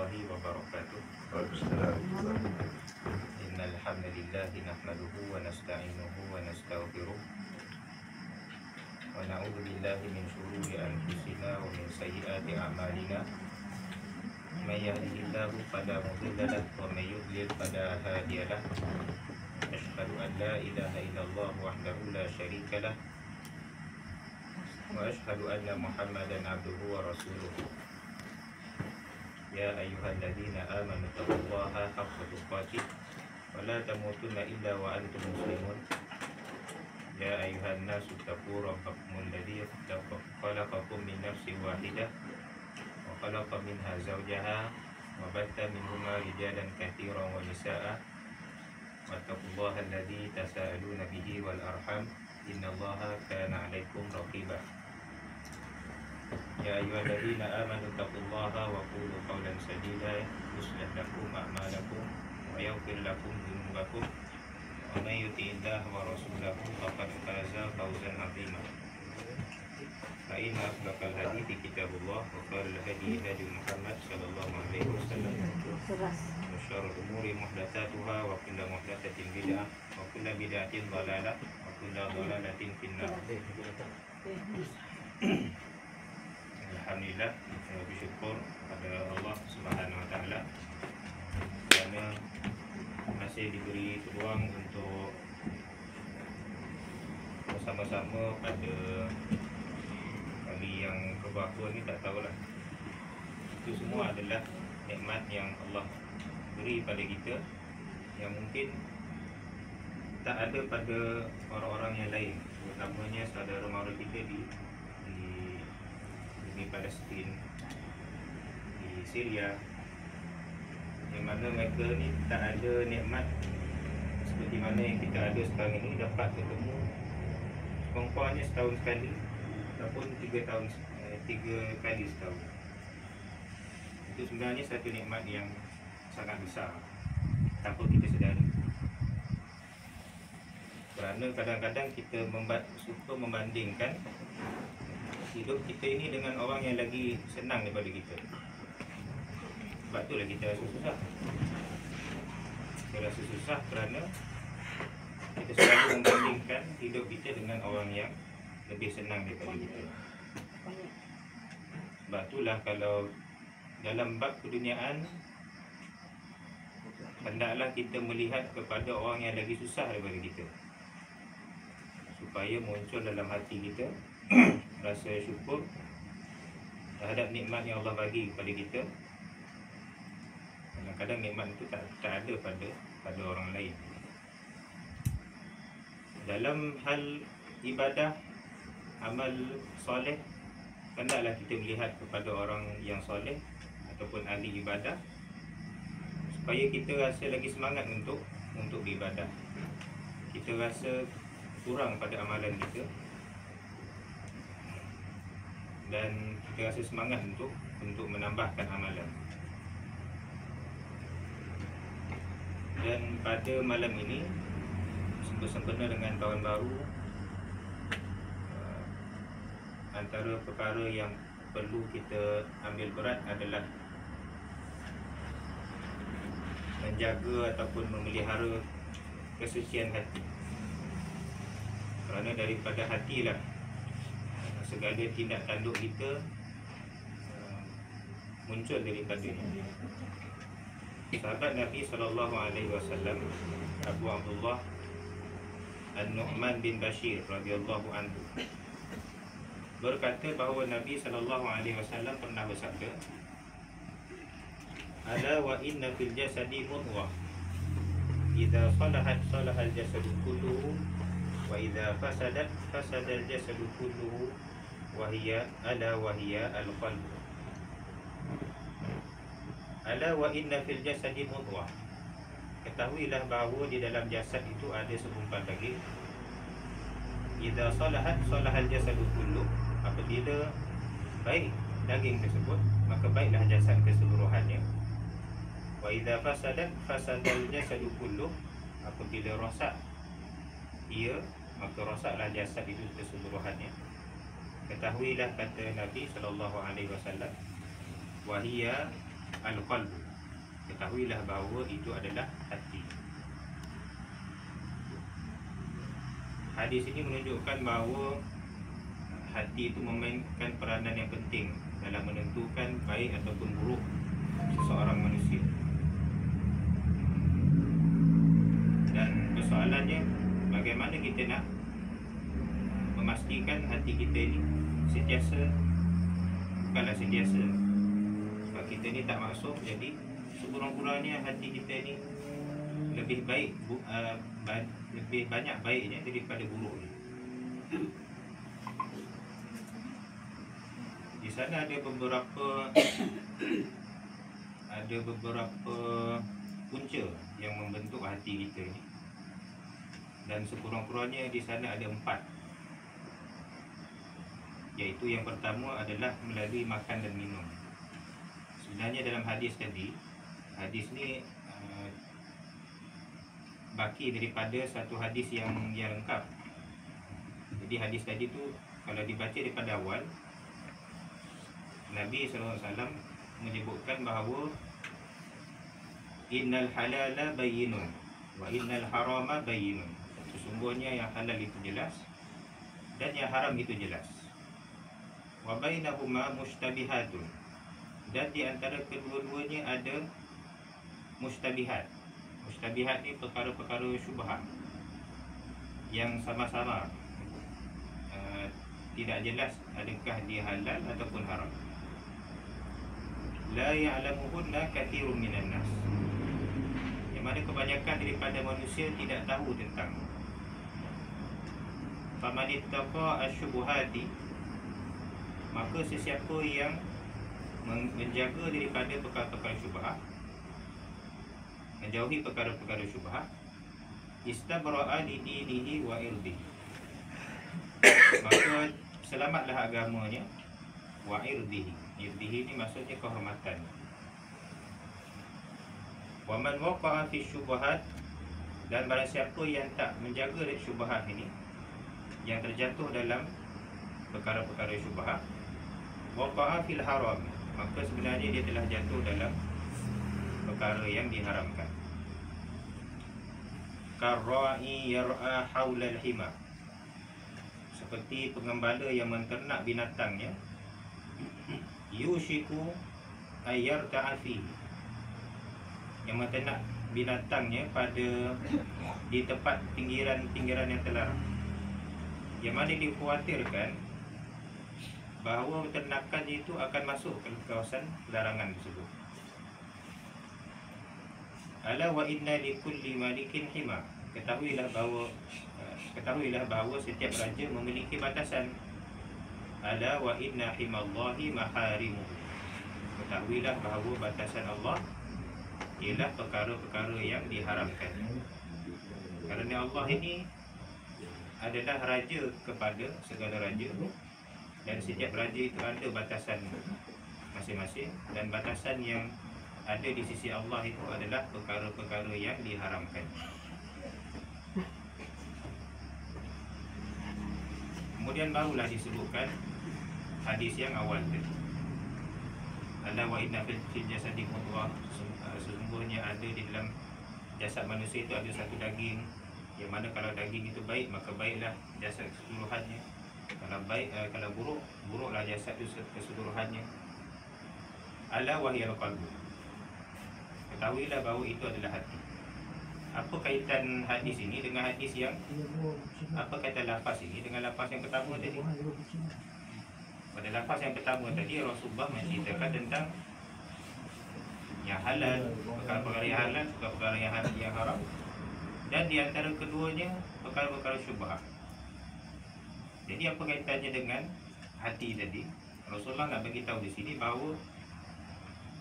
warahmatullahi wabarakatuh. Innal hamdalillah nahmaduhu wa nasta'inuhu wa nastaghfiruh wa na'udzu billahi min shururi anfusina wa min sayyiati a'malina. May yahdihillahu fala mudilla lahu wa may yudlil fala hadiya lahu. Asyhadu an la ilaha illallah wahdahu la syarika lah wa asyhadu anna Muhammadan abduhu wa rasuluh. Ya ayyuhalladzina amanu taqullaha haqqa tuqatih wa la tamutunna illa wa antum muslimun. Ya ayyuhan nasu taqu rabbakumul ladzi khalaqakum min nafsin wahidah wa khalaqa minha zawjaha wa batta minhuma rijalan katsiran wa nisaa'a wattaqullaha alladzi tasaaluna bihi wal arham innallaha kana 'alaikum raqiba. Ya ayyuhalladzina amanu taqullaha wa qulu qawlan sadida yuslih lakum a'malakum wa yaghfir lakum dhunubakum wa may yuti'illaha wa rasulahu faqad faza fawzan 'azima. Fa inna asdaqal hadithi kitabullah wa khairal hadi hadi Muhammad sallallahu alaihi wasallam wa syarrul umuri muhdatsatuha wa kullu muhdatsatin bid'ah wa kullu bid'atin dhalalah wa kullu dhalalatin finnar. Alhamdulillah, saya bersyukur pada Allah Subhanahu Wa Taala kerana masih diberi peluang untuk bersama-sama pada kali yang keberapa ni tak tahulah. Itu semua adalah nikmat yang Allah beri pada kita yang mungkin tak ada pada orang-orang yang lain, terutamanya saudara mara kita di Palestin, di Syria, yang mana mereka ni tak ada nikmat seperti mana yang kita ada sekarang ini, dapat ketemu sekurang-kurangnya setahun sekali ataupun 3 kali setahun. Itu sebenarnya satu nikmat yang sangat besar tanpa kita sedari. Kerana kadang-kadang kita suka membandingkan hidup kita ini dengan orang yang lagi senang daripada kita. Sebab itulah kita rasa susah. Kita rasa susah kerana kita selalu membandingkan hidup kita dengan orang yang lebih senang daripada kita. Sebab itulah kalau dalam bab keduniaan, hendaklah kita melihat kepada orang yang lagi susah daripada kita, supaya muncul dalam hati kita rasa syukur terhadap nikmat yang Allah bagi kepada kita. Kadang-kadang nikmat itu tak ada pada orang lain. Dalam hal ibadah, amal soleh, hendaklah kita melihat kepada orang yang soleh ataupun ahli ibadah, supaya kita rasa lagi semangat untuk beribadah. Kita rasa kurang pada amalan kita dan kita rasa semangat untuk menambahkan amalan. Dan pada malam ini, bersempena dengan tahun baru, antara perkara yang perlu kita ambil berat adalah menjaga ataupun memelihara kesucian hati. Kerana daripada hatilah segala tindak tanduk kita muncul daripadanya. Sahabat Nabi SAW, Abu Abdullah An-Nu'man bin Bashir radhiyallahu anhu berkata bahawa Nabi SAW pernah bersabda, "Ala wa inna fil jasadi mudghah, idza salahat salahal jasadu kulluhu wa idza fasadat fasadal jasadu kulluhu wahiyya al-qalb." Ala wa inna fil jasadi mudghah, ketahuilah bahawa di dalam jasad itu ada segumpal daging. Idza salahat salahal jasadu kulluh, apabila baik daging tersebut, maka baiklah jasad keseluruhannya. Wa idza fasadat fasadal jasadu kulluh, apabila rosak ia, maka rosaklah jasad itu keseluruhannya. Ketahuilah, kata Nabi SAW, wahiyya al-qalbu. Ketahuilah bahawa itu adalah hati. Hadis ini menunjukkan bahawa hati itu memainkan peranan yang penting dalam menentukan baik ataupun buruk seseorang manusia. Dan persoalannya, bagaimana kita nak memastikan hati kita ini sentiasa, bukanlah sentiasa, sebab kita ni tak maksum, jadi sekurang-kurangnya hati kita ni lebih baik, lebih banyak baiknya daripada buruknya. Di sana ada beberapa punca yang membentuk hati kita ni, dan sekurang-kurangnya di sana ada 4, iaitu yang pertama adalah melalui makan dan minum. Sebenarnya dalam hadis tadi, hadis ni baki daripada satu hadis yang lengkap. Jadi hadis tadi tu kalau dibaca daripada awal, Nabi SAW menyebutkan bahawa innal halala bayyinun wa innal harama bayyinun. Sesungguhnya yang halal itu jelas dan yang haram itu jelas. Wa bainahuma mushtabihatun, dan di antara kedua-duanya ada mushtabihat. Mushtabihat ni perkara-perkara syubhat yang sama-sama tidak jelas adakah dia halal ataupun haram. La ya'lamuhunna kathirun minan nas, yang mana kebanyakan daripada manusia tidak tahu tentang. Faman ittaqa asyubuhati, maka sesiapa yang menjaga daripada perkara-perkara syubhat, menjauhi perkara-perkara syubhat, istabra'a li dinihi wa irdihi, maka selamatlah agamanya, wa irdihi. Irdihi ni maksudnya kehormatan. Wa man waqa'a fi syubhat, dan barang siapa yang tak menjaga dari syubhat ini, yang terjatuh dalam perkara-perkara syubhat, waqa'a fil haram, maka sebenarnya dia telah jatuh dalam perkara yang diharamkan. Karra'i yar'a haulal hima, seperti pengembala yang menternak binatangnya, yushiku ayyar ta'afi, yang menternak binatangnya pada di tempat pinggiran yang terlarang, yang mana dikhawatirkan bahawa ternakannya itu akan masuk ke kawasan larangan tersebut. Ala wa inna likulli malikin hima, ketahuilah bahawa setiap raja memiliki batasan. Ala wa inna himallahi maharimuh, ketahuilah bahawa batasan Allah ialah perkara-perkara yang diharamkan. Kerana Allah ini adalah raja kepada segala raja, dan setiap raja itu ada batasan masing-masing, dan batasan yang ada di sisi Allah itu adalah perkara-perkara yang diharamkan. Kemudian barulah disebutkan hadis yang awal tadi. Ala wa inna fil jasadi mudghah, sesungguhnya ada di dalam jasad manusia itu ada satu daging, yang mana kalau daging itu baik, maka baiklah jasad keseluruhannya. Kalau baik, kalau buruk, buruklah jasad itu keseluruhannya. Ala wahyal qalbu, ketahuilah bahawa itu adalah hati. Apa kaitan hadis ini dengan hadis yang, apa kaitan lafaz ini dengan lafaz yang pertama tadi? Pada lafaz yang pertama tadi, Rasulullah menceritakan tentang yang halal, perkara-perkara yang halal, perkara-perkara yang haram, dan di antara keduanya perkara-perkara syubhat. Jadi apa kaitannya dengan hati tadi? Rasulullah nak bagi tahu di sini bahawa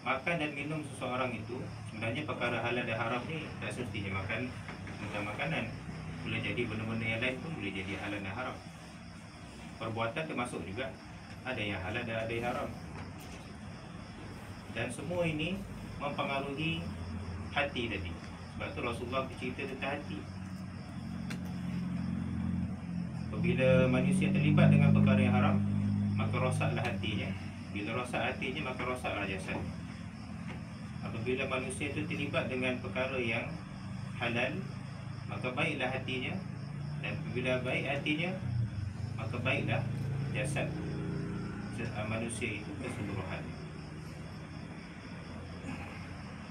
makan dan minum seseorang itu sebenarnya perkara halal dan haram ni tak semestinya makan tentang makanan. Boleh jadi benda-benda yang lain pun boleh jadi halal dan haram. Perbuatan termasuk juga, ada yang halal dan ada yang haram. Dan semua ini mempengaruhi hati tadi. Sebab tu Rasulullah bercerita tentang hati. Apabila manusia terlibat dengan perkara yang haram, maka rosaklah hatinya. Bila rosak hatinya, maka rosaklah jasadnya. apabila manusia itu terlibat dengan perkara yang halal, maka baiklah hatinya, dan apabila baik hatinya, maka baiklah jasad manusia itu keseluruhan.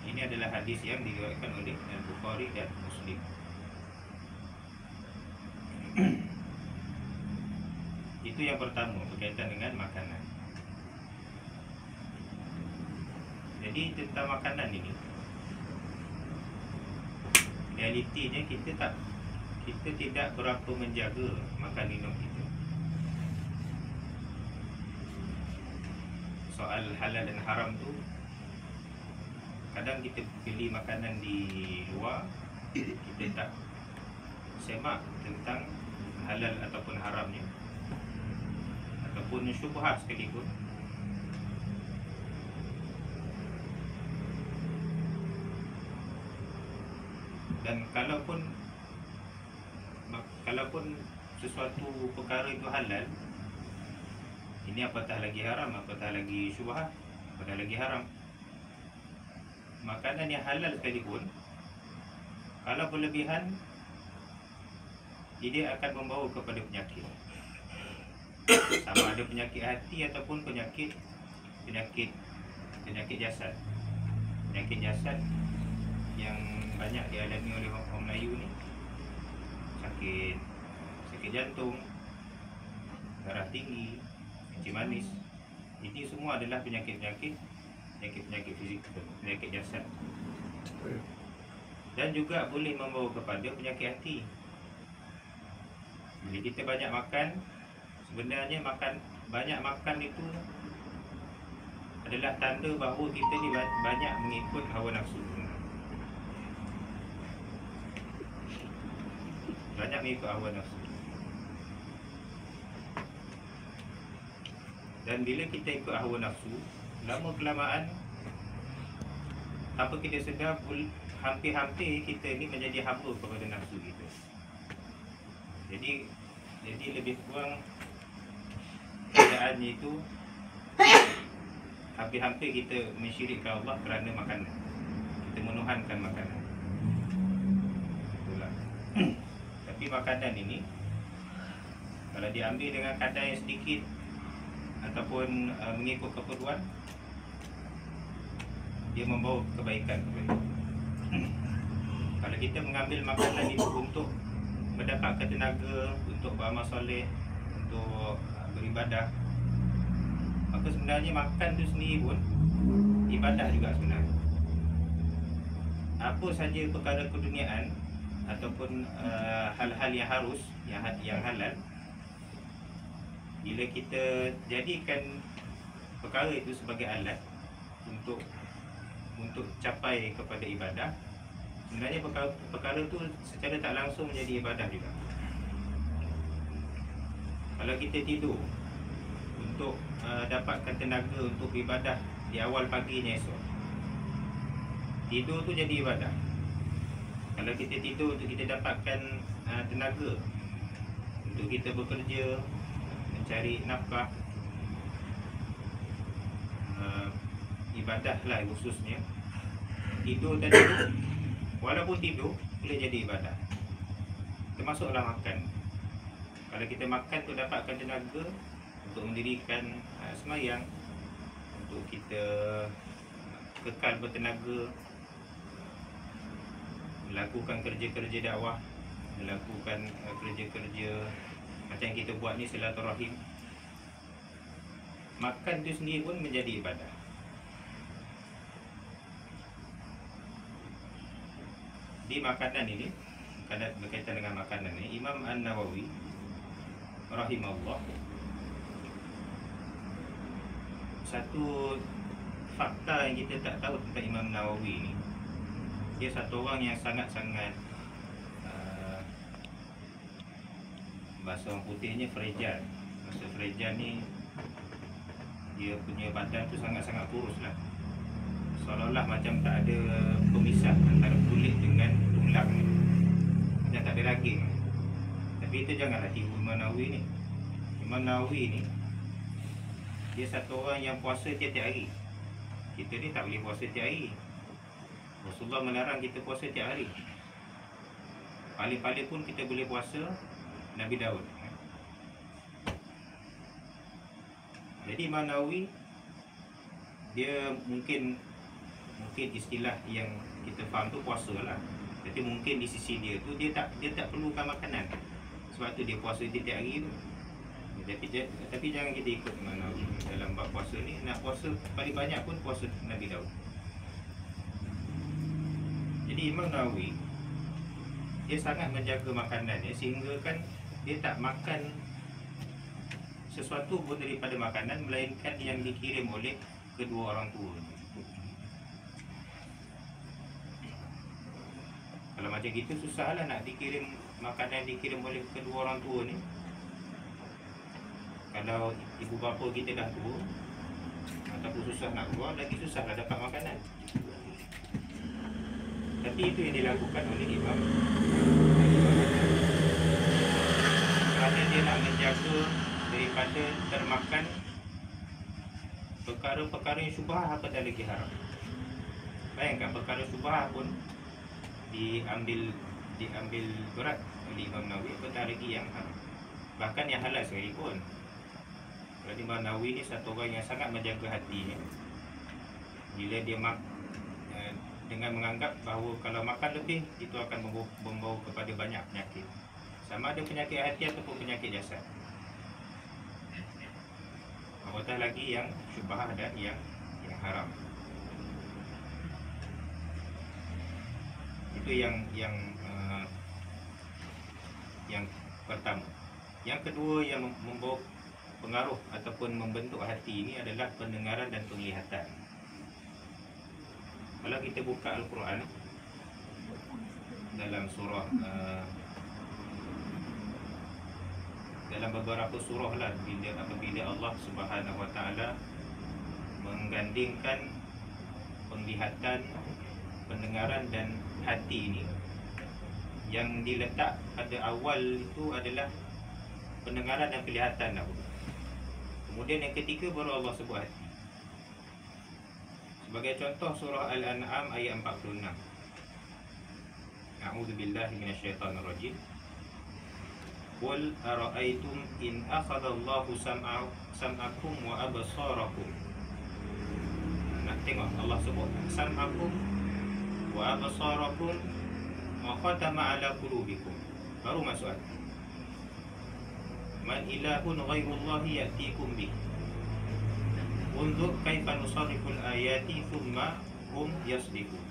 Ini adalah hadis yang diriwayatkan oleh Al-Bukhari dan Muslim. Itu yang pertama berkaitan dengan makanan. Jadi tentang makanan ini, realitinya kita tidak berapa menjaga makan minum kita. Soal halal dan haram tu, kadang kita beli makanan di luar, kita tak semak tentang halal ataupun haramnya, ataupun syubhat sekalipun. Dan kalaupun sesuatu perkara itu halal, ini apatah lagi haram, apatah lagi syubhat, apatah lagi haram. Makanan yang halal sekalipun, kalau berlebihan, dia akan membawa kepada penyakit. Sama ada penyakit hati ataupun penyakit jasad. Penyakit jasad yang banyak dialami oleh orang Melayu ni, sakit jantung, darah tinggi, kencing manis. Ini semua adalah penyakit fizik, penyakit jasad. Dan juga boleh membawa kepada penyakit hati. Bila kita banyak makan, sebenarnya banyak makan itu adalah tanda bahawa kita ni banyak mengikut hawa nafsu. Banyak mengikut hawa nafsu. Dan bila kita ikut hawa nafsu, lama kelamaan, tanpa kita sedar, hampir-hampir kita ni menjadi hamba kepada nafsu kita. Jadi lebih kurang keadaannya itu hampir-hampir kita mensyirikkan Allah kerana makanan. Kita menuhankan makanan. Itulah. Tapi makanan ini, kalau diambil dengan kadar yang sedikit ataupun mengikut keperluan, dia membawa kebaikan kepada kita. Kalau kita mengambil makanan itu untuk mendapatkan tenaga, untuk beramal soleh, untuk beribadah, maka sebenarnya makan itu sendiri pun ibadah juga sebenarnya. Apa saja perkara keduniaan ataupun hal-hal yang harus, yang halal, bila kita jadikan perkara itu sebagai alat untuk capai kepada ibadah, sebenarnya perkara itu secara tak langsung menjadi ibadah juga. Kalau kita tidur untuk dapatkan tenaga untuk ibadah di awal paginya esok, tidur tu jadi ibadah. Kalau kita tidur untuk kita dapatkan tenaga untuk kita bekerja, mencari nafkah, ibadah lah khususnya. Tidur tadi tu, walaupun tidur, boleh jadi ibadah. Termasuklah makan. Kalau kita makan untuk dapatkan tenaga untuk mendirikan sembahyang, untuk kita kekal bertenaga, melakukan kerja-kerja dakwah, melakukan kerja-kerja macam yang kita buat ni, silaturahim, makan itu sendiri pun menjadi ibadah. Di makanan ini, berkaitan dengan makanan ini, Imam An-Nawawi rahimahullah, satu fakta yang kita tak tahu tentang Imam Nawawi ni, dia satu orang yang sangat-sangat bahasa orang putihnya fragile. Bahasa fragile ni, dia punya badan tu sangat-sangat kurus lah, seolah-olah macam tak ada pemisah antara kulit dengan tulang ni, macam tak ada daging. Tapi itu janganlah tiru Imam Nawawi ni. Imam Nawawi ni, dia satu orang yang puasa tiap-tiap hari. Kita ni tak boleh puasa tiap hari. Rasulullah melarang kita puasa tiap hari. Paling-paling pun kita boleh puasa Nabi Daud. Jadi Imam Nawawi dia mungkin istilah yang kita faham tu puasa lah. Jadi mungkin di sisi dia tu dia tak perlukan makanan. Sebab tu dia puasa tiap hari tu. Tapi jangan kita ikut Imam Nawawi dalam bab puasa ni. Nak puasa paling banyak pun puasa Nabi Daud. Jadi Imam Nawawi dia sangat menjaga makanan dia, sehingga kan dia tak makan sesuatu pun daripada makanan melainkan yang dikirim oleh kedua orang tua. Kalau macam gitu susahlah nak dikirim makanan dikirim oleh kedua orang tua ni. Kalau ibu bapa kita dah tua ataupun susah nak keluar, lagi susahlah dapat makanan. Tapi itu yang dilakukan oleh Imam kerana dia nak menjaga daripada termakan perkara-perkara yang syubhah apatah lagi haram. Bayangkan perkara syubhah pun diambil berat oleh Imam Nawawi, apatah lagi yang haram. Bahkan yang halal sekalipun. Kerana Imam Nawawi ni satu orang yang sangat menjaga hatinya. Bila dia dengan menganggap bahawa kalau makan lebih itu akan membawa kepada banyak penyakit, sama ada penyakit hati ataupun penyakit jasad. Apatah lagi yang syubhah dan yang haram. Itu yang pertama. Yang kedua yang membawa pengaruh ataupun membentuk hati ini adalah pendengaran dan penglihatan. Kalau kita buka Al-Quran dalam surah dalam beberapa surah lah, apabila Allah Subhanahu Wa Taala menggandingkan penglihatan, pendengaran dan hati ini, yang diletak pada awal itu adalah pendengaran dan penglihatan dahulu. Kemudian yang ketiga baru Allah sebut hati. Sebagai contoh surah Al-An'am ayat 46. A'udzubillahi minasyaitonirrajim. Qul ara'aytum in akhadallahu sam'akum wa absarakum. Nak tengok Allah sebut sam'akum wa absarakum wa khatama ala qulubikum. Baru masuk hati. Man ilahun ghairullahi ya'tikum bih. Unzur kaifa nusarriful ayati thumma hum yasdifun.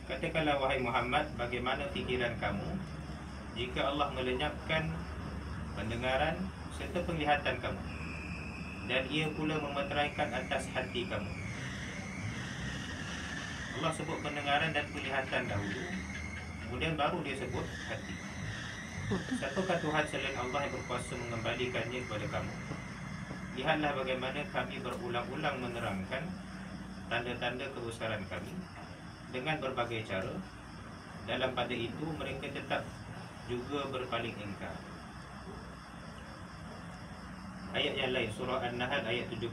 Katakanlah wahai Muhammad, bagaimana fikiran kamu jika Allah melenyapkan pendengaran serta penglihatan kamu, dan ia pula memeteraikan atas hati kamu. Allah sebut pendengaran dan penglihatan dahulu, kemudian baru dia sebut hati. Siapakah Tuhan selain Allah yang berkuasa mengembalikannya kepada kamu? Lihatlah bagaimana kami berulang-ulang menerangkan tanda-tanda kebesaran kami dengan berbagai cara. Dalam pada itu mereka tetap juga berpaling ingkar. Ayat yang lain, surah An-Nahl ayat 74.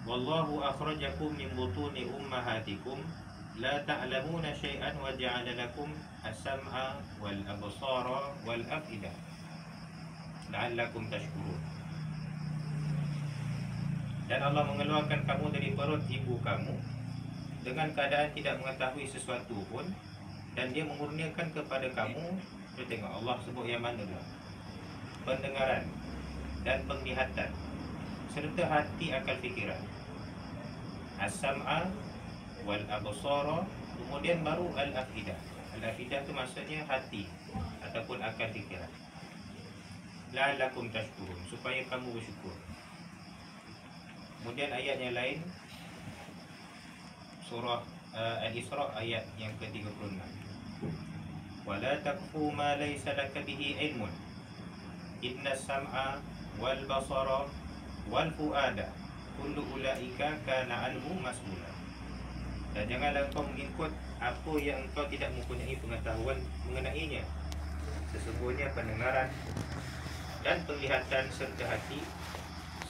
Wallahu akhrajakum min butuni ummahatikum la ta'lamuna syai'an wa ja'ala lakum as-sam'a wal absara wal af'idah la'allakum tashkurun. Dan Allah mengeluarkan kamu dari perut ibu kamu dengan keadaan tidak mengetahui sesuatu pun, dan dia memurniakan kepada kamu. Kita tengok Allah sebut yang mana dulu? Pendengaran dan penglihatan serta hati akal fikiran. As-sam'a wal absara, kemudian baru al-afidah. Al-afidah itu maksudnya hati ataupun akal fikiran. La'allakum tashkurun, supaya kamu bersyukur. Kemudian ayat yang lain, surah Al-Isra ayat yang ke-36. Wala taqfu ma laysa laka bihi ilmun inna sam'a wal basara wal fuada kullu ulaika kana anhu mas'ula. Dan janganlah kau mengikut apa yang engkau tidak mempunyai pengetahuan mengenainya. Sesungguhnya pendengaran dan penglihatan serta hati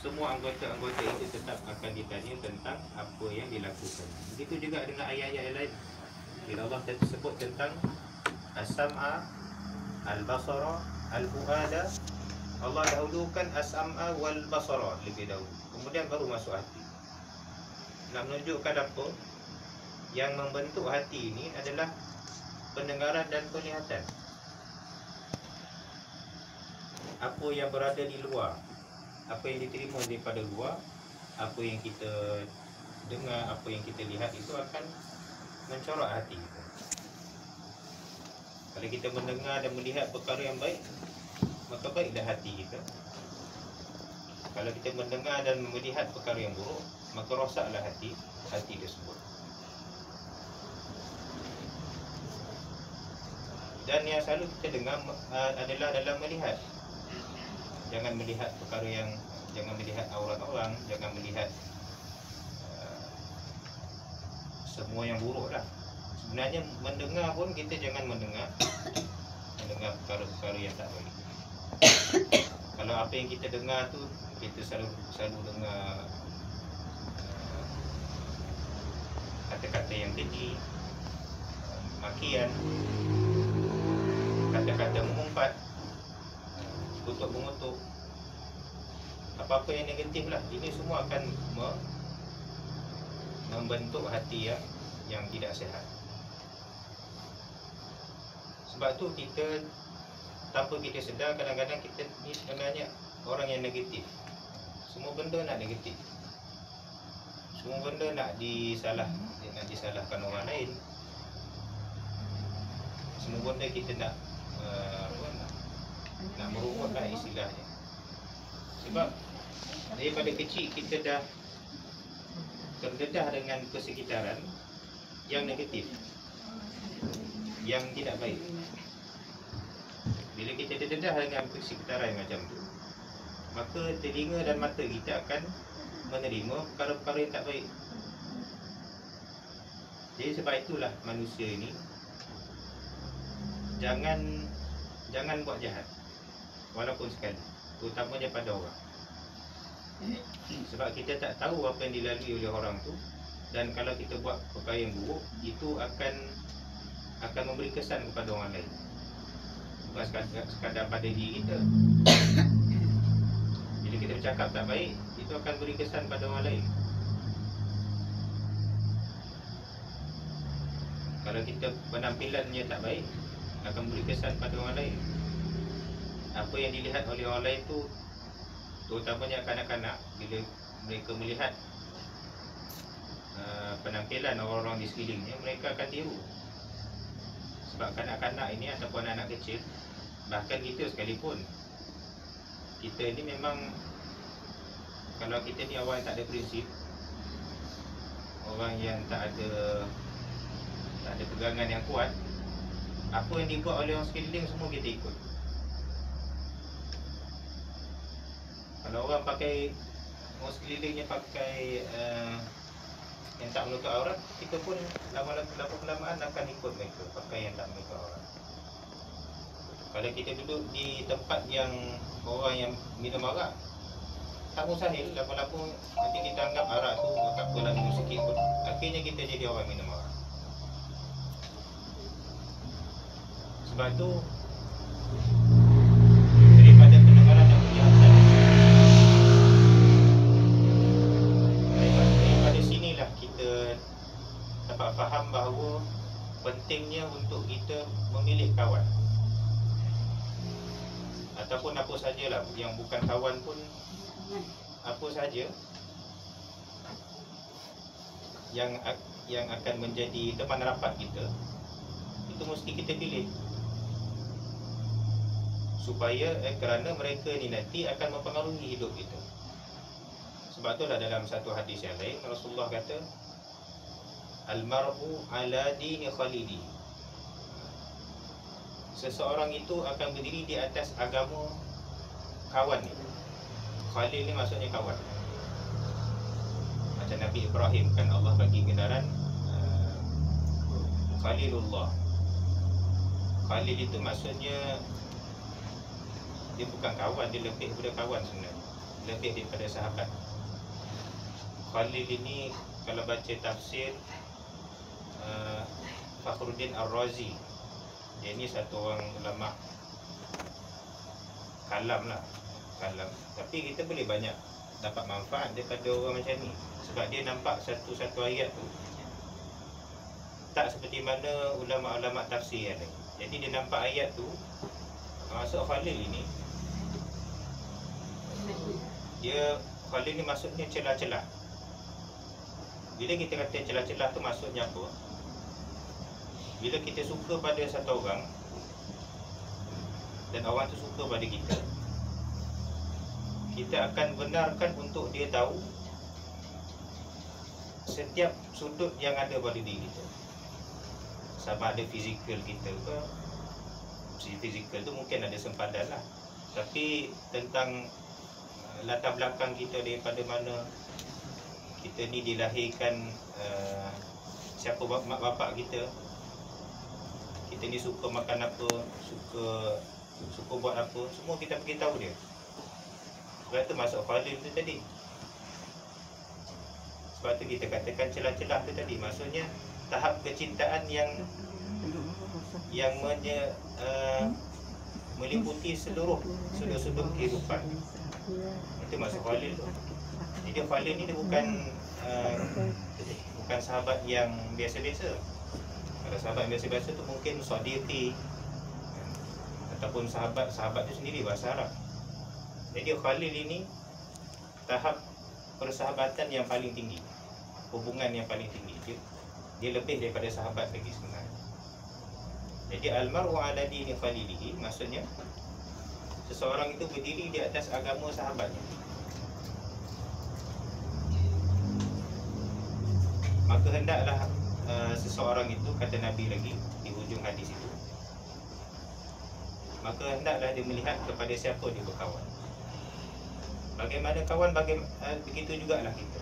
semua anggota-anggota itu tetap akan ditanya tentang apa yang dilakukan. Begitu juga dengan ayat-ayat yang lain. Bila Allah sebut tentang as-sam'a, al-basara, al-fu'ada, Allah dahulukan as-sam'a wal basara lebih dahulu, kemudian baru masuk hati. Nak menunjukkan apa? Yang membentuk hati ini adalah pendengaran dan penglihatan. Apa yang berada di luar, apa yang diterima daripada luar, apa yang kita dengar, apa yang kita lihat, itu akan mencorak hati kita. Kalau kita mendengar dan melihat perkara yang baik, maka baiklah hati kita. Kalau kita mendengar dan melihat perkara yang buruk, maka rosaklah hati tersebut. Dan yang selalu kita dengar adalah dalam melihat. Jangan melihat perkara yang, jangan melihat aurat orang, jangan melihat semua yang buruk lah. Sebenarnya mendengar pun kita jangan mendengar perkara-perkara yang tak baik. Kalau apa yang kita dengar tu, kita selalu dengar kata-kata yang keji, makian, kata-kata mengumpat, kutuk mengutuk, apa-apa yang negatif lah, ini semua akan membentuk hati yang tidak sihat. Sebab tu kita, tanpa kita sedar, kadang-kadang kita ni sebenarnya orang yang negatif. Semua benda nak negatif, semua benda nak disalahkan orang lain. Semua benda kita nak nak merungut lah istilahnya. Sebab daripada kecil kita dah terdedah dengan persekitaran yang negatif, yang tidak baik. Bila kita terdedah dengan persekitaran macam tu, maka telinga dan mata kita akan menerima perkara-perkara yang tak baik. Jadi sebab itulah manusia ini jangan buat jahat walaupun sekali, terutamanya pada orang. Sebab kita tak tahu apa yang dilalui oleh orang tu, dan kalau kita buat perkara yang buruk, itu akan memberi kesan kepada orang lain, bukan sekadar pada diri kita. Bila kita bercakap tak baik, itu akan beri kesan pada orang lain. Kalau kita penampilannya tak baik, akan beri kesan pada orang lain. Apa yang dilihat oleh orang lain tu, terutamanya kanak-kanak, bila mereka melihat penampilan orang-orang di sekelilingnya, mereka akan tiru. Sebab kanak-kanak ini ataupun anak kecil, bahkan kita sekalipun, kita ni memang, kalau kita ni orang yang tak ada prinsip, orang yang tak ada pegangan yang kuat, apa yang dibuat oleh orang sekeliling semua kita ikut. Kalau orang sekelilingnya pakai yang tak menutup aurat, kita pun lama-kelamaan akan ikut mereka pakai yang tak menutup aurat. Kalau kita duduk di tempat yang orang yang minum arak, tak mustahil lama-lama nanti kita anggap arak tu tak apalah, minum sikit pun, akhirnya kita jadi orang minum arak. Sebab tu daripada pendengaran dan penglihatan, daripada sinilah kita dapat faham bahawa pentingnya untuk kita memilih kawan, ataupun apa sajalah yang bukan kawan pun, apa saja yang akan menjadi teman rapat kita, itu mesti kita pilih. Supaya kerana mereka ni nanti akan mempengaruhi hidup kita. Sebab itulah dalam satu hadis yang lain, Rasulullah kata, Al-mar'u ala dini khalili. Seseorang itu akan berdiri di atas agama kawan ni. Khalil ni maksudnya kawan. Macam Nabi Ibrahim kan, Allah bagi genaran Khalilullah. Khalil itu maksudnya dia bukan kawan, dia lebih daripada kawan sebenarnya. lebih daripada sahabat. Khalil ini kalau baca tafsir Fakhruddin Ar-Razi, dia ni satu orang ulama kalam lah, kalam. Tapi kita boleh banyak dapat manfaat daripada orang macam ni, sebab dia nampak satu-satu ayat tu tak seperti mana ulama-ulama tafsir yang lain. Jadi dia nampak ayat tu, masuk Khalil ini, Khalil ni maksudnya celah-celah. Bila kita kata celah-celah tu maksudnya apa? Bila kita suka pada satu orang dan orang tu suka pada kita, kita akan benarkan untuk dia tahu setiap sudut yang ada pada diri kita. Sama ada fizikal kita ke, fizikal tu mungkin ada sempadan lah, tapi tentang latar belakang kita, daripada mana kita ni dilahirkan, siapa mak bapak kita, kita ni suka makan apa, suka buat apa, semua kita beritahu dia. Sebab tu masuk Khalil tu tadi. Sebab tu kita katakan celah-celah tu tadi, maksudnya tahap kecintaan yang meliputi seluruh sudut-sudut kehidupan. Itu masuk Khalil tu. Jadi Khalil ni dia bukan sahabat yang biasa-biasa. Kalau sahabat biasa-biasa tu mungkin sadiqi, ataupun sahabat tu sendiri bahasa Arab. Jadi Khalil ini tahap persahabatan yang paling tinggi, hubungan yang paling tinggi. Dia lebih daripada sahabat lagi sebenarnya. Jadi almaru ala dini khalilihi, maksudnya seseorang itu berdiri di atas agama sahabatnya. Maka hendaklah seseorang itu, kata Nabi lagi di hujung hadis itu, maka hendaklah dia melihat kepada siapa dia berkawan. Bagaimana kawan, begitu jugalah kita.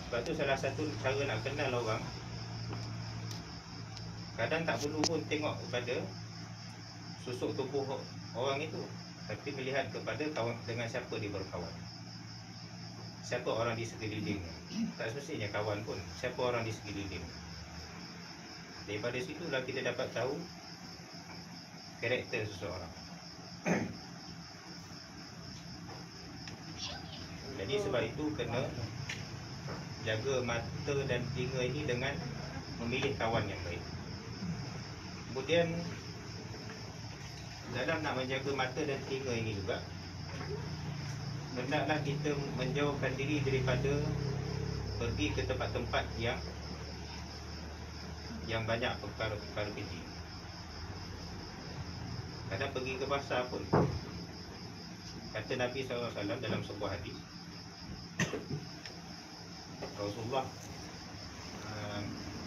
Sebab tu salah satu cara nak kenal orang, kadang tak perlu pun tengok kepada susuk tubuh orang itu, tapi melihat kepada kawan, dengan siapa dia berkawan, siapa orang di sekelilingnya. Tak semestinya kawan pun, siapa orang di sekelilingnya. Daripada situlah kita dapat tahu karakter seseorang. Jadi sebab itu kena jaga mata dan telinga ini dengan memilih kawan yang baik. Kemudian dalam nak menjaga mata dan telinga ini juga, hendaklah kita menjauhkan diri daripada pergi ke tempat-tempat yang banyak perkara-perkara keji. Kadang pergi ke pasar pun, kata Nabi SAW dalam sebuah hadis, Rasulullah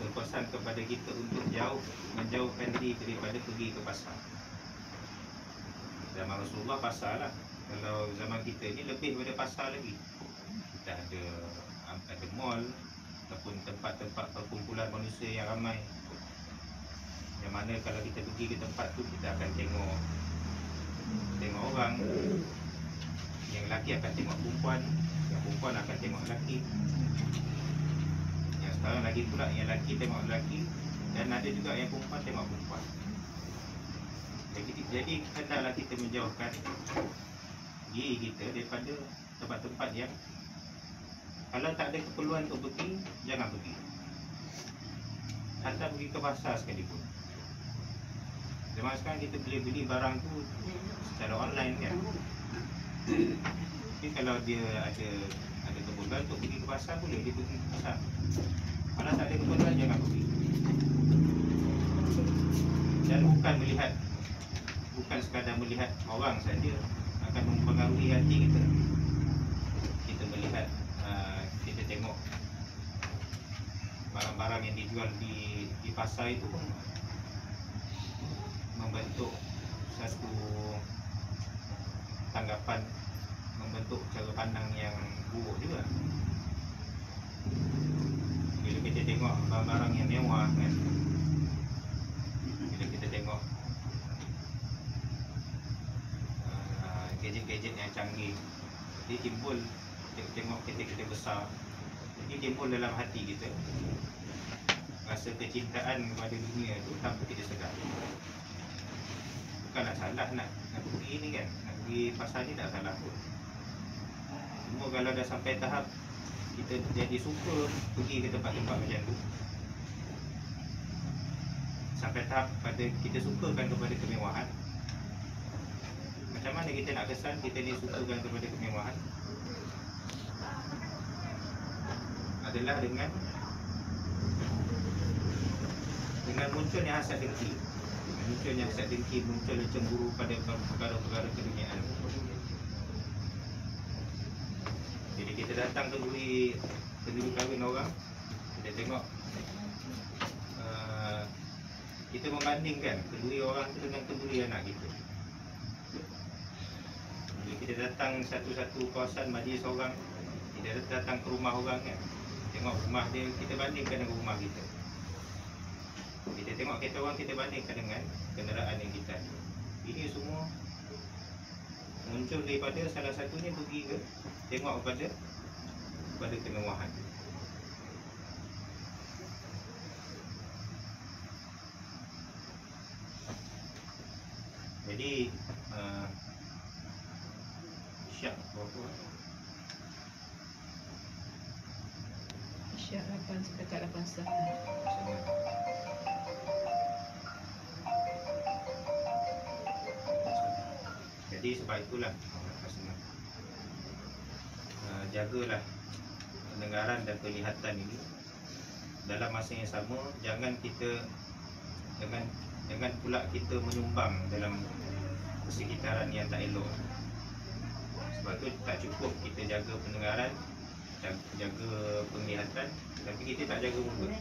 berpesan kepada kita untuk menjauhkan diri daripada pergi ke pasar. Zaman Rasulullah pasar lah. Kalau zaman kita ni lebih daripada pasar lagi. Kita ada mall ataupun tempat-tempat perkumpulan manusia yang ramai, yang mana kalau kita pergi ke tempat tu, kita akan tengok orang. Yang lelaki akan tengok perempuan, yang perempuan akan tengok lelaki. Yang sekarang lagi pula, yang lelaki tengok lelaki, dan ada juga yang perempuan tengok perempuan. Jadi hendaklah kita menjauhkan diri kita daripada tempat-tempat yang kalau tak ada keperluan untuk pergi, jangan pergi. Hantar pergi ke pasar sekalipun. Zaman sekarang kita boleh beli barang tu secara online kan. Tapi kalau dia ada keperluan untuk pergi ke pasar, boleh dia pergi ke pasar. Kalau tak ada keperluan, jangan pergi. Dan bukan sekadar melihat orang saja akan mempengaruhi hati kita. Kita melihat, kita tengok barang-barang yang dijual di pasar itu pun membentuk satu tanggapan, membentuk cara pandang yang buruk juga. Bila kita tengok barang-barang yang mewah kan, bila kita tengok gadget-gadget lagi. Jadi timbul, kita tengok kita besar, jadi timbul dalam hati kita rasa kecintaan kepada dunia tu tanpa kita sedar. Bukanlah salah nak pergi ni kan, nak pergi pasar ni tak salah pun. Cuma kalau dah sampai tahap kita jadi suka pergi ke tempat-tempat macam tu, sampai tahap pada kita sukakan kepada kemewahan, macam mana kita nak kesan kita disukakan kepada kemewahan? Adalah dengan munculnya hasad dengki. Munculnya hasad dengki, munculnya cemburu pada perkara-perkara keduniaan. Jadi kita datang kenduri kahwin orang, kita tengok kita membandingkan kenduri orang tu dengan kenduri anak kita. Jadi kita datang satu-satu kawasan majlis orang, kita datang ke rumah orang kan, tengok rumah dia, kita bandingkan dengan rumah kita. Kita tengok kereta orang, kita bandingkan dengan kenderaan yang kita ada. Ini semua muncul daripada salah satunya pergi ke tengok kepada kemewahan. Jadi Syak berapa? Syak 8 dekat 8 Jadi sebab itulah jagalah pendengaran dan penglihatan ini. Dalam masa yang sama, jangan kita dengan pula kita menyumbang dalam persekitaran yang tak elok. Sebab tu tak cukup kita jaga pendengaran, jaga penglihatan, tapi kita tak jaga mulut.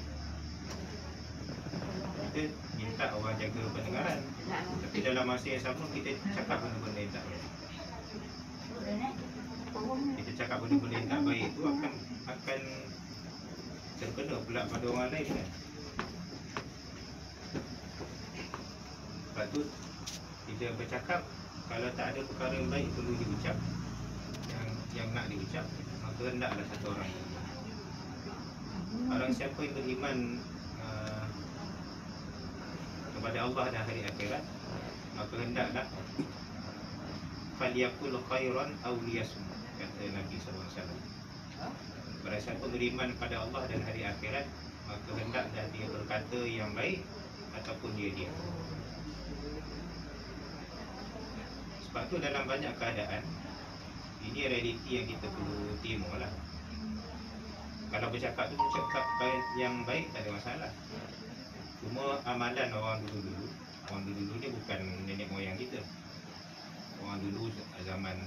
Kita minta orang jaga pendengaran, tapi dalam masa yang sama kita cakap benda-benda yang tak baik. Kita cakap benda-benda yang tak baik itu akan terkena pula pada orang lain kan. Sebab tu kita bercakap, kalau tak ada perkara yang baik perlu diucap, yang nak diucap, maka hendaklah satu orang. Orang siapa yang beriman kepada Allah dan hari akhirat, maka hendaklah falyaqul khairan aw liyasmut, kata Nabi SAW. Barang siapa beriman pada Allah dan hari akhirat, maka hendaklah dia berkata yang baik ataupun dia diam. Sebab tu dalam banyak keadaan, ini realiti yang kita perlu terima lah. Kalau bercakap tu bercakap yang baik tak ada masalah. Cuma amalan orang dulu ni bukan nenek moyang kita. Orang dulu zaman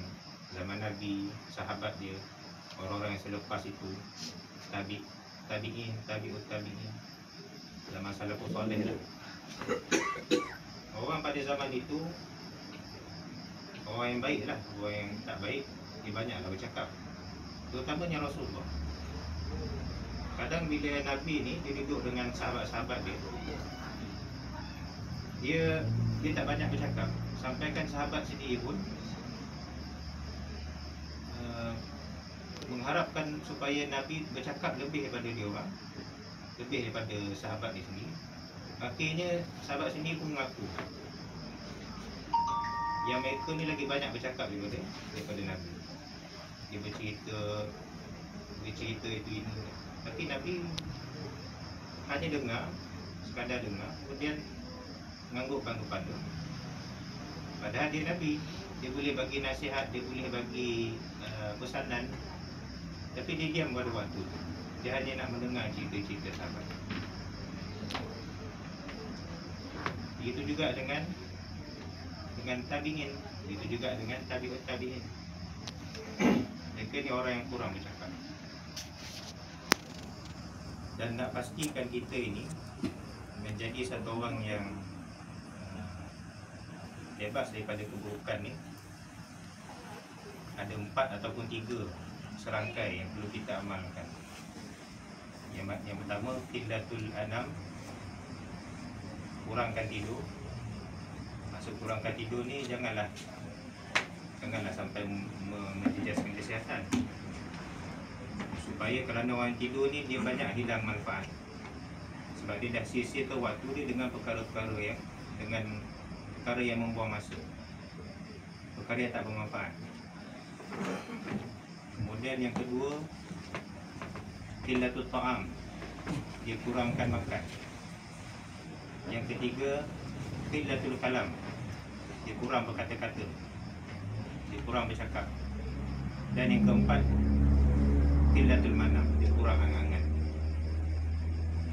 Nabi, sahabat dia, orang-orang yang selepas itu, tabi'in, tabi'ut tabi'in, zaman salafus salih lah. Orang pada zaman itu, orang yang baik lah, orang yang tak baik, dia banyaklah bercakap. Terutamanya Rasulullah. Kadang bila Nabi ni, dia duduk dengan sahabat-sahabat dia tak banyak bercakap. Sampaikan sahabat sendiri pun mengharapkan supaya Nabi bercakap lebih daripada dia orang, lebih daripada sahabat dia sendiri. Akhirnya sahabat sendiri pun mengaku yang mereka ni lagi banyak bercakap daripada Nabi. Dia bercerita itu ini, tapi Nabi hanya dengar, sekadar dengar, kemudian menganggukkan kepada. Padahal dia Nabi, dia boleh bagi nasihat, dia boleh bagi pesanan, tapi dia diam pada waktu. Dia hanya nak mendengar cerita-cerita sahabat. Begitu juga dengan tabi'in, begitu juga dengan tabi'ut tabi'in. Mereka ni orang yang kurang bercakap. Dan nak pastikan kita ini menjadi satu orang yang bebas daripada keburukan ni, ada 4 ataupun 3 serangkai yang perlu kita amalkan. Yang pertama, qillatul anam, kurangkan tidur. Maksud kurangkan tidur ni, janganlah janganlah sampai menjejaskan kesihatan. Supaya kerana orang tidur ni dia banyak hilang manfaat. Sebab dia dah sia-siakan waktu dia dengan perkara-perkara yang membuang masa, perkara yang tak bermanfaat. Kemudian yang kedua, qillatul ta'am, dia kurangkan makan. Yang ketiga, qillatul kalam, dia kurang berkata-kata, dia kurang bercakap. Dan yang keempat, qillatul manam, dia kurang angan-angan.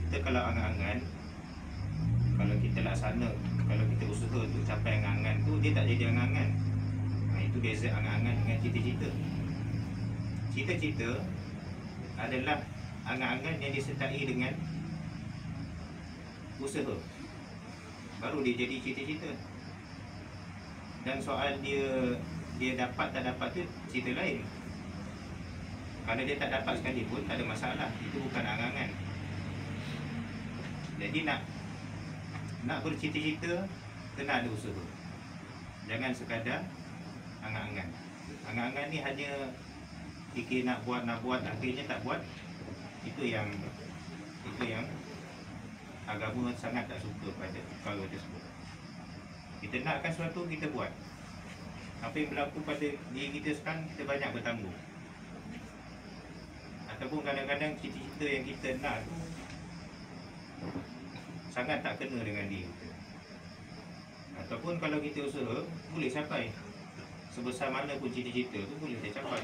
Kita kalau angan-angan, kalau kita laksana, kalau kita usaha untuk capai angan-angan tu, dia tak jadi angan-angan. Itu beza angan-angan dengan cita-cita. Cita-cita adalah angan-angan yang disertai dengan usaha, baru dia jadi cita-cita. Dan soal dia dapat tak dapat tu cerita lain. Kalau dia tak dapat sekali pun tak ada masalah, itu bukan angan-angan. Jadi nak bercita-cita, kena ada usaha. Jangan sekadar angan-angan. Angan-angan ni hanya fikir nak buat, akhirnya tak buat. Itu yang agama sangat tak suka pada perkara tersebut. Kita nakkan sesuatu, kita buat. Apa yang berlaku pada diri kita sekarang, kita banyak bertanggung. Ataupun kadang-kadang cita-cita yang kita nak tu sangat tak kena dengan diri kita. Ataupun kalau kita usaha, boleh capai. Sebesar mana pun cita-cita tu boleh kita capai.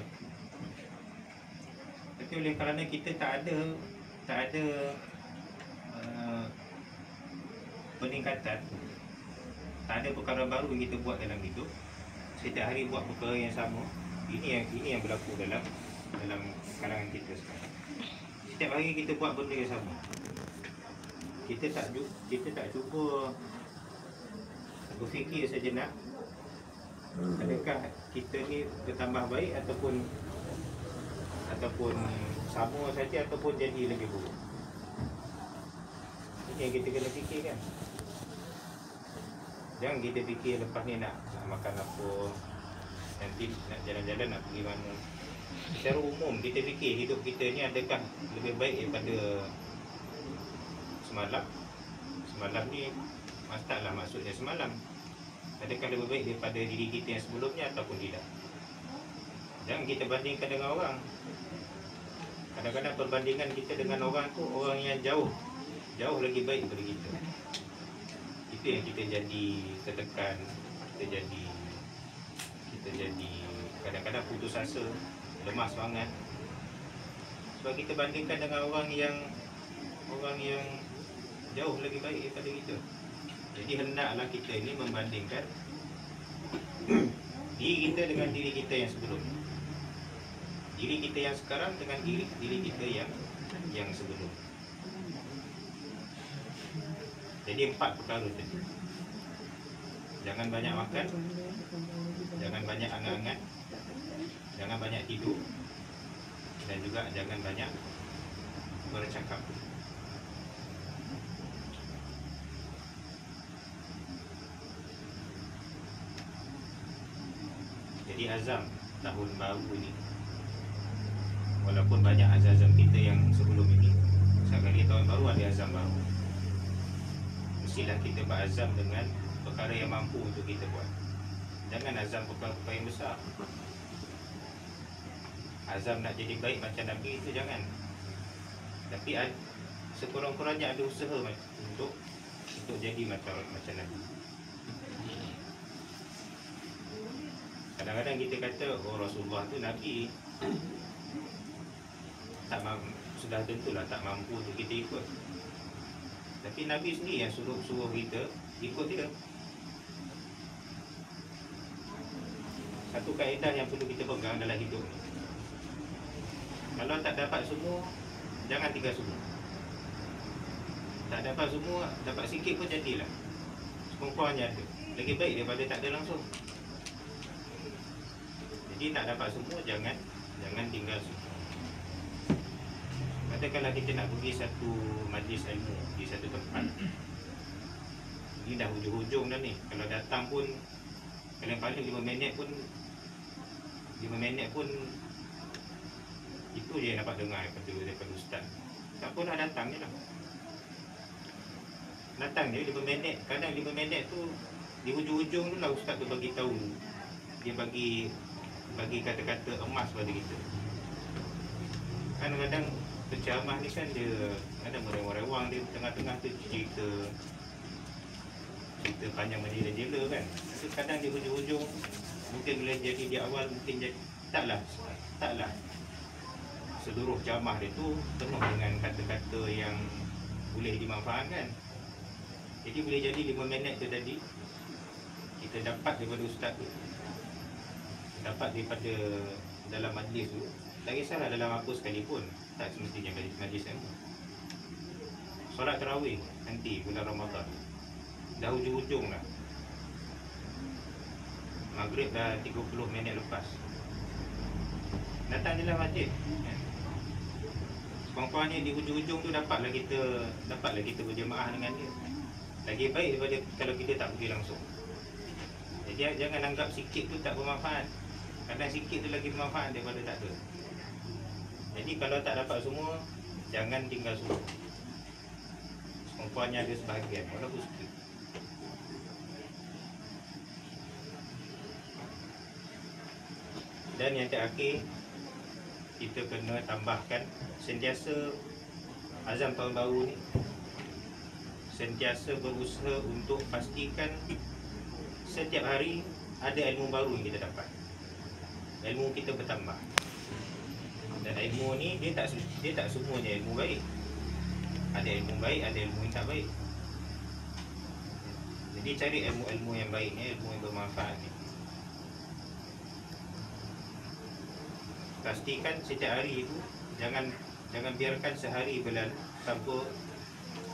Tapi oleh kerana kita tak ada peningkatan, tak ada perkara baru yang kita buat dalam hidup, setiap hari buat perkara yang sama. Ini yang berlaku dalam kalangan kita sekarang. Setiap hari kita buat benda yang sama. Kita tak cuba berfikir sejenak, adakah kita ni bertambah baik ataupun sama saja ataupun jadi lebih buruk. Ini yang kita kena fikirkan. Jangan kita fikir lepas ni nak makan apa, nanti nak jalan-jalan, nak pergi mana. Secara umum kita fikir hidup kita ni adakah lebih baik daripada semalam. Semalam ni taklah maksudnya semalam. Adakah lebih baik daripada diri kita yang sebelumnya ataupun tidak. Jangan kita bandingkan dengan orang. Kadang-kadang perbandingan kita dengan orang tu, orang yang jauh lagi baik daripada kita. Itu yang kita jadi tertekan, kita jadi kadang-kadang putus asa, lemah semangat. Sebab kita bandingkan dengan orang yang jauh lagi baik daripada kita. Jadi hendaklah kita ini membandingkan diri kita dengan diri kita yang sebelum, diri kita yang sekarang dengan diri kita yang sebelum. Jadi 4 perkara tadi. Jangan banyak makan, jangan banyak angan-angan, jangan banyak tidur, dan juga jangan banyak bercakap. Jadi azam tahun baru ini, walaupun banyak azam-azam kita yang sebelum ini, sekali tahun baru ada azam baru. Mestilah kita berazam dengan perkara yang mampu untuk kita buat. Jangan azam perkara-perkara yang besar. Azam nak jadi baik macam Nabi itu jangan. Tapi sekurang-kurangnya ada usaha untuk jadi macam Nabi. Kadang-kadang kita kata, oh Rasulullah tu Nabi, sudah tentulah tak mampu untuk kita ikut. Tapi Nabi sendiri yang suruh kita ikut dia. Satu kaedah yang perlu kita pegang dalam hidup ni, kalau tak dapat semua, jangan tinggal semua. Tak dapat semua, dapat sikit pun jadilah. Sekurang-kurangnya ada. Lagi baik daripada tak ada langsung. Jadi tak dapat semua, jangan tinggal semua. Katakanlah kita nak pergi satu majlis ilmu di satu tempat, ini dah hujung-hujung dah ni. Kalau datang pun paling-paling 5 minit pun 5 minit pun itu je yang dapat dengar daripada ustaz. Tak pun dah datang je lah. Datang je 5 minit. Kadang 5 minit tu di hujung-hujung tu lah ustaz tu bagi tahu. Dia bagi kata-kata emas pada kita. Kadang-kadang penceramah ni kan dia ada merewang-rewang, dia tengah-tengah tu cerita panjang menjela-jela kan. Tapi kadang di hujung-hujung mungkin bila jadi di awal mungkin jadi taklah seluruh ceramah dia tu penuh dengan kata-kata yang boleh dimanfaatkan. Jadi boleh jadi 5 minit tu tadi kita dapat daripada ustaz tu, dapat daripada dalam majlis tu, tak kisahlah dalam apa sekalipun, tak semestinya majlis ilmu. Solat tarawih nanti bulan Ramadan dah hujung-hujung lah, maghrib dah 30 minit lepas, datang je lah masjid. Kurang-kurangnya di hujung-hujung tu dapatlah kita berjemaah dengan dia. Lagi baik daripada kalau kita tak pergi langsung. Jadi jangan anggap sikit tu tak bermanfaat. Kadang sikit tu lagi bermanfaat daripada tak ada. Jadi kalau tak dapat semua, jangan tinggal semua. Kurang-kurangnya ada sebahagian, walaupun sikit. Dan yang terakhir, kita kena tambahkan sentiasa azam tahun baru ni, sentiasa berusaha untuk pastikan setiap hari ada ilmu baru yang kita dapat. Ilmu kita bertambah. Dan ilmu ni dia tak semuanya ilmu baik. Ada ilmu baik, ada ilmu yang tak baik. Jadi cari ilmu-ilmu yang baik ni, ilmu yang bermanfaat ni. Pastikan setiap hari itu jangan biarkan sehari berlalu tanpa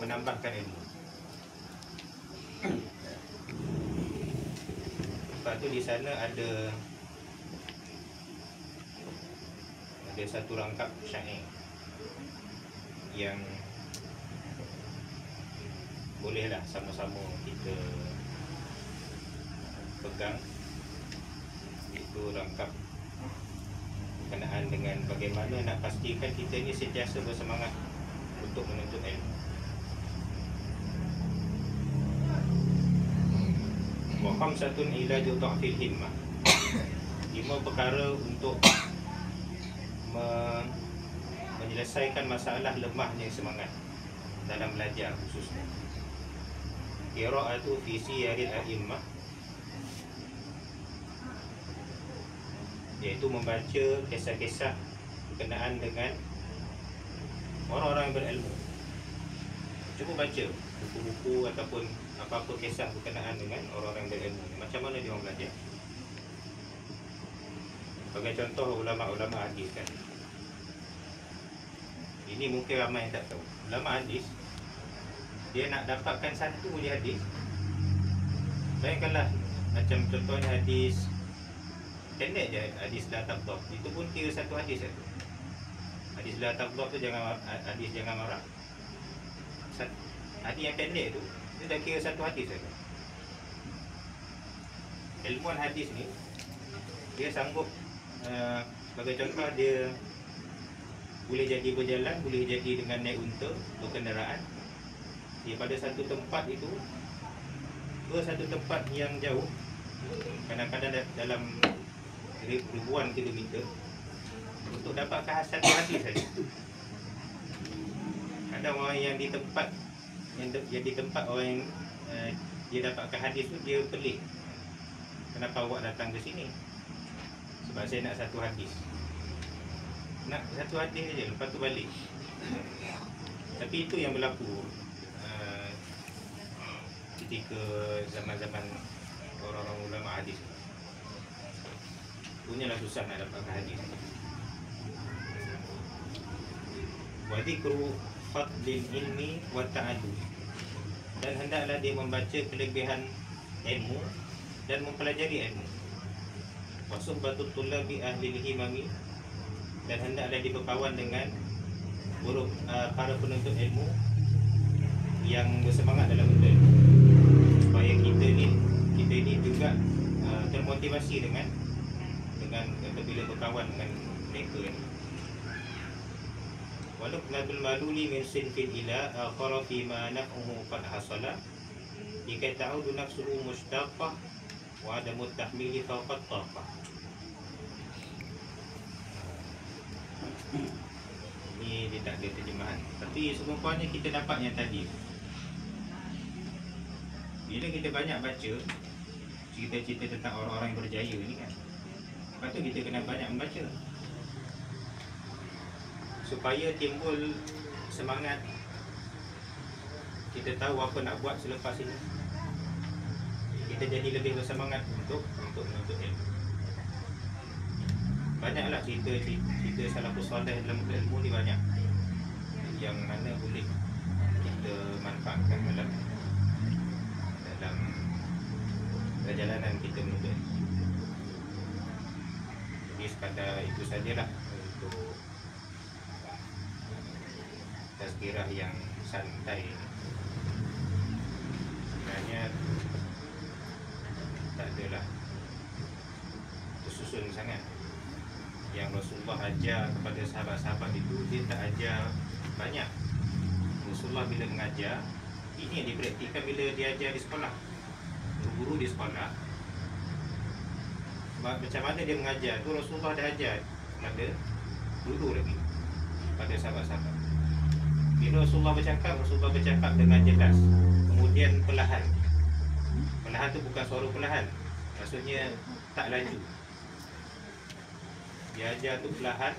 menambahkan ilmu. Sebab tu di sana ada satu rangkap syair yang bolehlah sama-sama kita pegang. Itu rangkap berkenaan dengan bagaimana nak pastikan kita ni sentiasa bersemangat untuk menuntut ilmu. Wa khamsatun ilaju dha'fil himmah. 5 perkara untuk menyelesaikan masalah lemahnya semangat dalam belajar khususnya. Qira'atu fi siyaril a'immah, iaitu membaca kisah-kisah berkenaan dengan orang-orang yang berilmu. Cuba baca buku-buku ataupun apa-apa kisah berkenaan dengan orang-orang yang berilmu. Macam mana dia orang belajar? Sebagai contoh ulama-ulama hadis kan. Ini mungkin ramai yang tak tahu. Ulama hadis, dia nak dapatkan satu je hadis. Bayangkanlah macam contohnya hadis pendek je, hadis la tabdhab. Itu pun kira satu hadis satu. Hadis la tabdhab tu hadis jangan marah. Hadis yang pendek tu dia dah kira satu hadis saja. Ilmuwan hadis ni dia sanggup sebagai contoh, dia boleh jadi berjalan, boleh jadi dengan naik unta, berkenderaan. Dia pada satu tempat itu, satu tempat yang jauh, kadang-kadang dalam ribuan kilometer, untuk dapatkan satu hadis saja. Ada orang yang di tempat orang yang dia dapatkan hadis tu, dia pelik. Kenapa awak datang ke sini? Sebab saya nak satu hadis. Nak satu hadis saja, lepas tu balik. Tapi itu yang berlaku ketika zaman-zaman orang-orang ulama hadis. Punyalah susah nak dapatkan hadis. Wa dzikru fadlil ilmi wa ta'allum. Dan hendaklah dia membaca kelebihan ilmu dan mempelajari ilmu. Wa suhbatul tullabi ahli himami. Dan hendaklah dia berkawan dengan para penuntut ilmu yang bersemangat dalam menuntut ilmu, supaya kita ni juga termotivasi dengan dengan atau bila berkawan dengan mereka ni. Walau nabil maluli min sinfin ila akhara fi ma naf'uhu qad hasala likai ta'udu nafsuhu mushtaqah wa adamu tahmili fawqa taqah. Ini dia tak ada terjemahan, tapi serumpanya kita dapat yang tadi. Bila kita banyak baca cerita-cerita tentang orang-orang yang berjaya ni kan, lepas tu kita kena banyak membaca supaya timbul semangat, kita tahu apa nak buat selepas ini, kita jadi lebih bersemangat untuk menuntut ilmu. Banyaklah cerita salafus saleh dalam ilmu ni, banyak yang mana boleh kita manfaatkan dalam perjalanan kita menuntut ilmu. Jadi sekadar itu sajalah untuk tazkirah yang santai. Sebenarnya tak adalah tersusun sangat. Yang Rasulullah ajar kepada sahabat-sahabat itu, dia tak ajar banyak. Rasulullah bila mengajar, ini yang dipraktikkan bila dia ajar di sekolah, guru di sekolah. Macam mana dia mengajar tu Rasulullah dah ajar pada dulu lagi pada sahabat-sahabat. Bila Rasulullah bercakap dengan jelas, kemudian perlahan. Perlahan tu bukan suara perlahan, maksudnya tak laju. Dia ajar tu perlahan,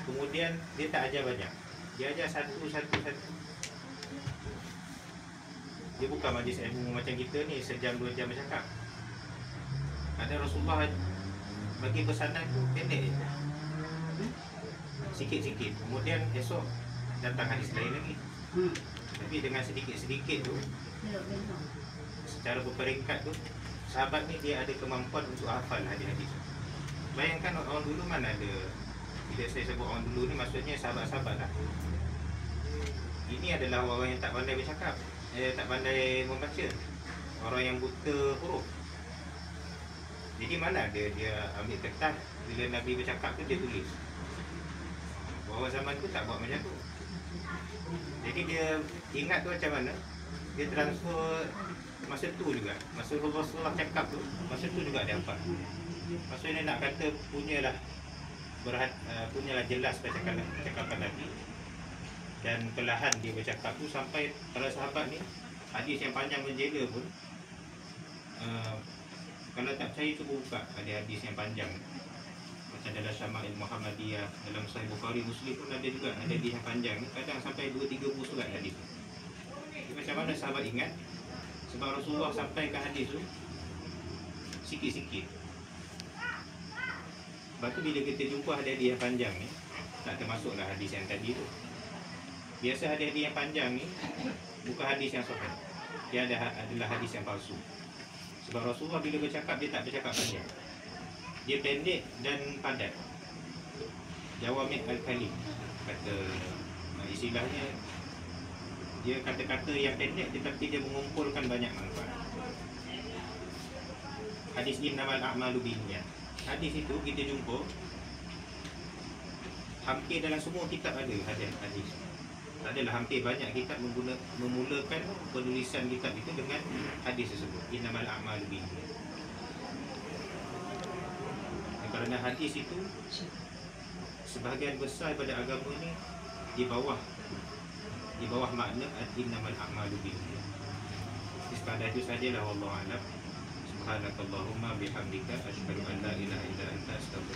kemudian dia tak ajar banyak, dia ajar satu. Dia bukan majlis ilmu macam kita ni sejam 2 jam bercakap. Ada Rasulullah bagi pesanan tu pendek je, sikit-sikit, kemudian esok datang hadis lain lagi. Tapi dengan sedikit-sedikit tu, secara berperingkat tu, sahabat ni dia ada kemampuan untuk hafal hadis-hadis. Bayangkan orang dulu mana ada. Bila saya sebut orang dulu ni, maksudnya sahabat-sahabat lah. Ini adalah orang yang tak pandai bercakap, tak pandai membaca, orang yang buta huruf. Jadi mana dia ambil kertas, bila Nabi bercakap tu dia tulis. Orang zaman tu tak buat macam tu. Jadi dia ingat tu macam mana, dia transfer masa tu juga. Masa Rasulullah cakap tu, masa tu juga dia hafal. Maksudnya nak kata punyalah jelas percakapan Nabi. Dan perlahan dia bercakap tu sampai para sahabat ni, hadis yang panjang menjela pun, kalau tak percaya cuba buka ada hadis yang panjang. Macam dalam Syama'il Muhammadiyah, dalam Sahih Bukhari, Muslim pun ada juga hadis yang panjang ni, kadang sampai 2-3 surat hadis. Jadi macam mana sahabat ingat? Sebab Rasulullah sampaikan hadis tu sikit-sikit. Lepas tu bila kita jumpa hadis yang panjang ni, tak termasuklah hadis yang tadi tu. Biasa hadis yang panjang ni bukan hadis yang sahih, dia adalah hadis yang palsu. Sebab Rasulullah bila bercakap, dia tak bercakap panjang, dia pendek dan padat. Jawami' al-kalim, kata istilahnya, dia kata-kata yang pendek tetapi dia mengumpulkan banyak manfaat. Hadis innamal a'malu binniyat, hadis itu kita jumpa hampir dalam semua kitab ada hadis. Adalah hampir banyak kitab memulakan penulisan kitab itu dengan hadis tersebut, innamal a'malu binniyat. Kerana hadis itu sebahagian besar pada agama ni di bawah makna innamal a'malu binniyat. Sekadar itu sajalah, wallahu a'lam. Subhanakallahumma bihamdika asyhadu an la ilaha illa anta astaghfiruka